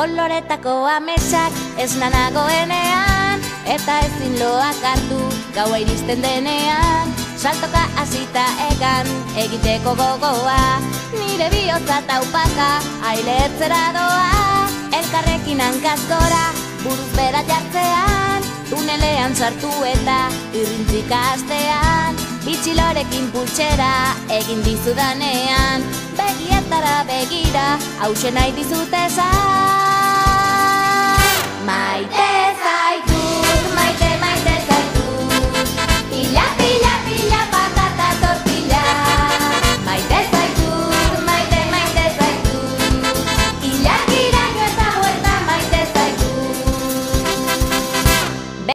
Koloretako ametsak esna nagoenean, eta ezin loak hartu gaua iristen denean. Saltoka hasita egan egiteko gogoa, nire bihotza taupaka ailetzera doa. Elkarrekin hankaz gora, buruz bera jartzean, tunelean sartu eta irrintzika hastean. Bitxilorekin pultsera egin dizudanean, begietara begira hauxe nahi dizut esan. Maite zaitu